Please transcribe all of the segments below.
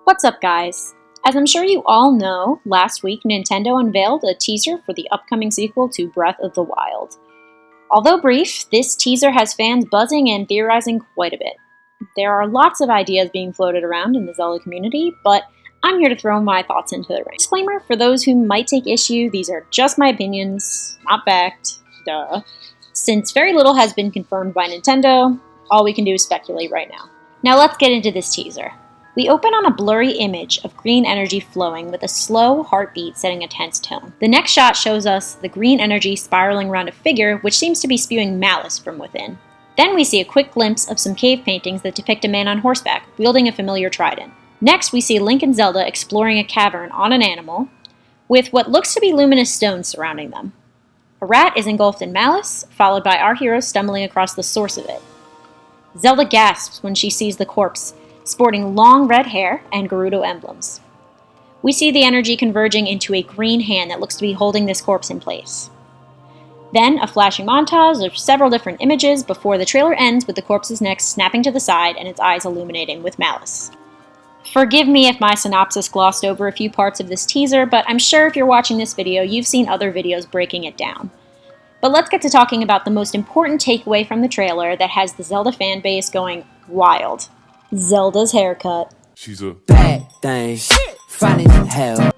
What's up, guys? As I'm sure you all know, last week Nintendo unveiled a teaser for the upcoming sequel to Breath of the Wild. Although brief, this teaser has fans buzzing and theorizing quite a bit. There are lots of ideas being floated around in the Zelda community, but I'm here to throw my thoughts into the ring. Disclaimer for those who might take issue, these are just my opinions, not fact, duh. Since very little has been confirmed by Nintendo, all we can do is speculate right now. Now let's get into this teaser. We open on a blurry image of green energy flowing with a slow heartbeat setting a tense tone. The next shot shows us the green energy spiraling around a figure which seems to be spewing malice from within. Then we see a quick glimpse of some cave paintings that depict a man on horseback, wielding a familiar trident. Next, we see Link and Zelda exploring a cavern on an animal, with what looks to be luminous stones surrounding them. A rat is engulfed in malice, followed by our hero stumbling across the source of it. Zelda gasps when she sees the corpse, sporting long red hair and Gerudo emblems. We see the energy converging into a green hand that looks to be holding this corpse in place. Then, a flashing montage of several different images before the trailer ends with the corpse's neck snapping to the side and its eyes illuminating with malice. Forgive me if my synopsis glossed over a few parts of this teaser, but I'm sure if you're watching this video, you've seen other videos breaking it down. But let's get to talking about the most important takeaway from the trailer that has the Zelda fanbase going wild. Zelda's haircut. She's a bad thing, fine as hell.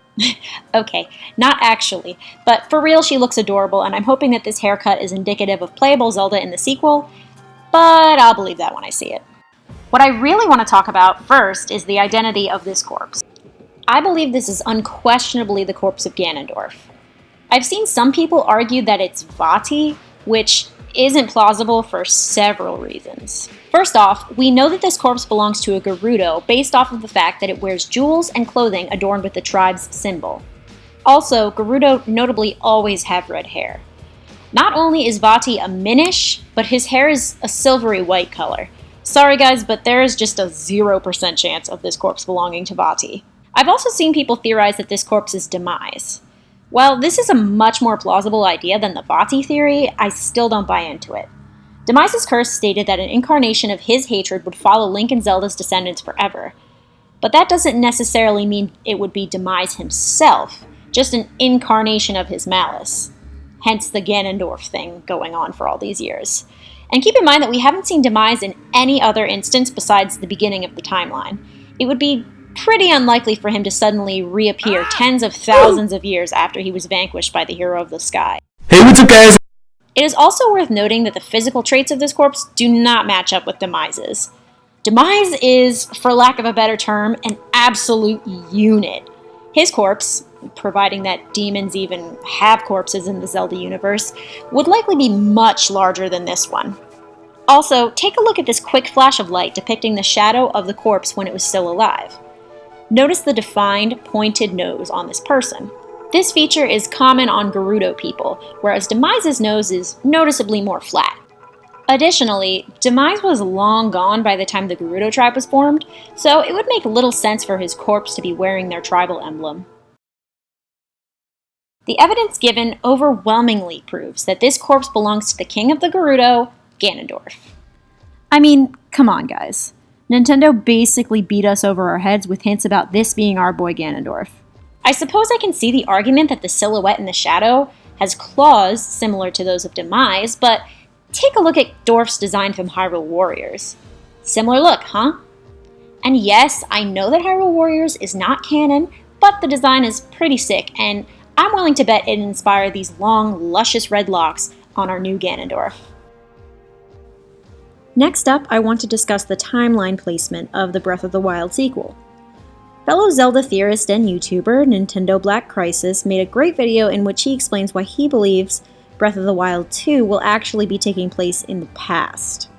Okay, not actually, but for real she looks adorable, and I'm hoping that this haircut is indicative of playable Zelda in the sequel, but I'll believe that when I see it. What I really want to talk about first is the identity of this corpse. I believe this is unquestionably the corpse of Ganondorf. I've seen some people argue that it's Vaati, which isn't plausible for several reasons. First off, we know that this corpse belongs to a Gerudo based off of the fact that it wears jewels and clothing adorned with the tribe's symbol. Also, Gerudo notably always have red hair. Not only is Vaati a Minish, but his hair is a silvery white color. Sorry guys, but there is just a 0% chance of this corpse belonging to Vaati. I've also seen people theorize that this corpse is Demise. While this is a much more plausible idea than the Vaati theory, I still don't buy into it. Demise's curse stated that an incarnation of his hatred would follow Link and Zelda's descendants forever. But that doesn't necessarily mean it would be Demise himself, just an incarnation of his malice. Hence the Ganondorf thing going on for all these years. And keep in mind that we haven't seen Demise in any other instance besides the beginning of the timeline. It would be pretty unlikely for him to suddenly reappear tens of thousands of years after he was vanquished by the hero of the sky. Hey, what's up, guys? It is also worth noting that the physical traits of this corpse do not match up with Demise's. Demise is, for lack of a better term, an absolute unit. His corpse, providing that demons even have corpses in the Zelda universe, would likely be much larger than this one. Also, take a look at this quick flash of light depicting the shadow of the corpse when it was still alive. Notice the defined, pointed nose on this person. This feature is common on Gerudo people, whereas Demise's nose is noticeably more flat. Additionally, Demise was long gone by the time the Gerudo tribe was formed, so it would make little sense for his corpse to be wearing their tribal emblem. The evidence given overwhelmingly proves that this corpse belongs to the king of the Gerudo, Ganondorf. I mean, come on guys. Nintendo basically beat us over our heads with hints about this being our boy Ganondorf. I suppose I can see the argument that the silhouette in the shadow has claws similar to those of Demise, but take a look at Dorf's design from Hyrule Warriors. Similar look, huh? And yes, I know that Hyrule Warriors is not canon, but the design is pretty sick, and I'm willing to bet it inspired these long, luscious red locks on our new Ganondorf. Next up, I want to discuss the timeline placement of the Breath of the Wild sequel. Fellow Zelda theorist and YouTuber Nintendo Black Crisis made a great video in which he explains why he believes Breath of the Wild 2 will actually be taking place in the past.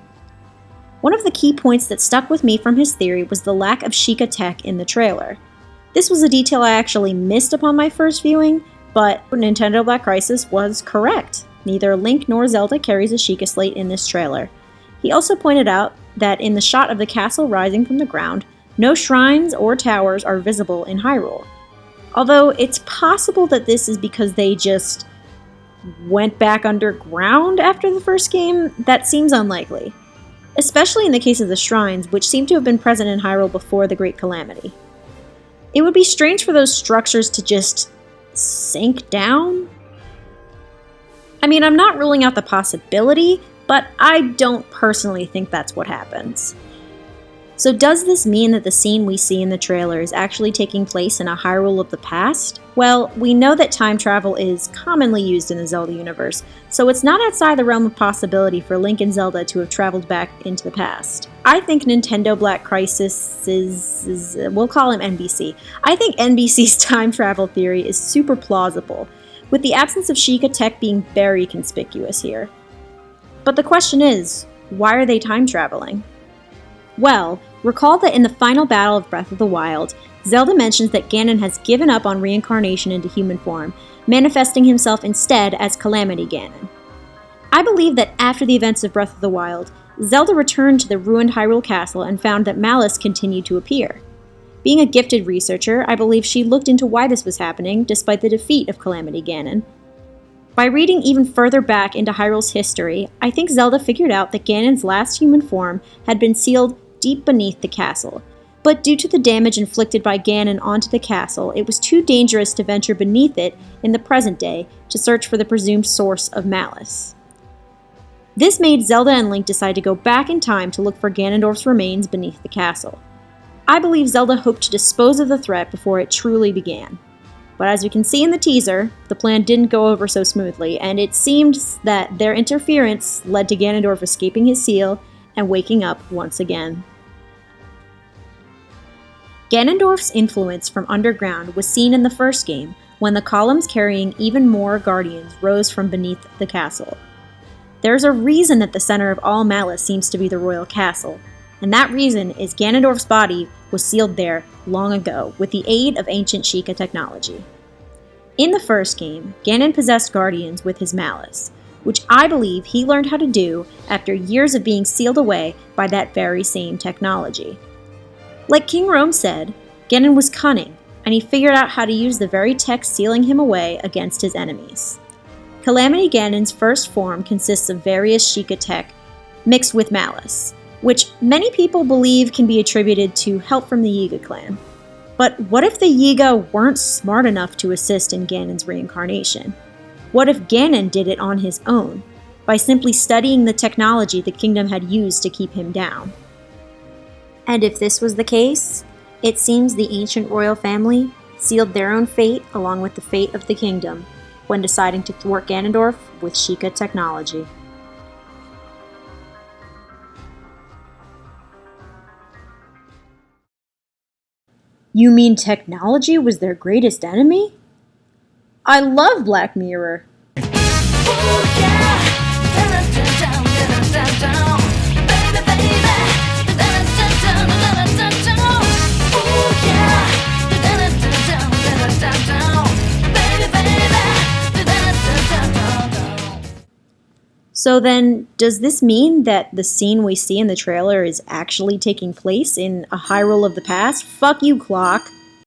One of the key points that stuck with me from his theory was the lack of Sheikah tech in the trailer. This was a detail I actually missed upon my first viewing, but Nintendo Black Crisis was correct. Neither Link nor Zelda carries a Sheikah slate in this trailer. He also pointed out that in the shot of the castle rising from the ground, no shrines or towers are visible in Hyrule. Although it's possible that this is because they just went back underground after the first game, that seems unlikely. Especially in the case of the shrines, which seem to have been present in Hyrule before the Great Calamity. It would be strange for those structures to just sink down. I mean, I'm not ruling out the possibility, but I don't personally think that's what happens. So does this mean that the scene we see in the trailer is actually taking place in a Hyrule of the past? Well, we know that time travel is commonly used in the Zelda universe, so it's not outside the realm of possibility for Link and Zelda to have traveled back into the past. I think Nintendo Black Crisis is we'll call him NBC. I think NBC's time travel theory is super plausible, with the absence of Sheikah tech being very conspicuous here. But the question is, why are they time traveling? Well, recall that in the final battle of Breath of the Wild, Zelda mentions that Ganon has given up on reincarnation into human form, manifesting himself instead as Calamity Ganon. I believe that after the events of Breath of the Wild, Zelda returned to the ruined Hyrule Castle and found that malice continued to appear. Being a gifted researcher, I believe she looked into why this was happening despite the defeat of Calamity Ganon. By reading even further back into Hyrule's history, I think Zelda figured out that Ganon's last human form had been sealed deep beneath the castle, but due to the damage inflicted by Ganon onto the castle, it was too dangerous to venture beneath it in the present day to search for the presumed source of malice. This made Zelda and Link decide to go back in time to look for Ganondorf's remains beneath the castle. I believe Zelda hoped to dispose of the threat before it truly began. But as we can see in the teaser, the plan didn't go over so smoothly, and it seemed that their interference led to Ganondorf escaping his seal and waking up once again. Ganondorf's influence from underground was seen in the first game, when the columns carrying even more guardians rose from beneath the castle. There's a reason that the center of all malice seems to be the royal castle, and that reason is Ganondorf's body was sealed there long ago with the aid of ancient Sheikah technology. In the first game, Ganon possessed guardians with his malice, which I believe he learned how to do after years of being sealed away by that very same technology. Like King Rhoam said, Ganon was cunning, and he figured out how to use the very tech sealing him away against his enemies. Calamity Ganon's first form consists of various Sheikah tech mixed with malice, which many people believe can be attributed to help from the Yiga clan. But what if the Yiga weren't smart enough to assist in Ganon's reincarnation? What if Ganon did it on his own, by simply studying the technology the kingdom had used to keep him down? And if this was the case, it seems the ancient royal family sealed their own fate along with the fate of the kingdom when deciding to thwart Ganondorf with Sheikah technology. You mean technology was their greatest enemy? I love Black Mirror. So then, does this mean that the scene we see in the trailer is actually taking place in a Hyrule of the past? Fuck you, Clock.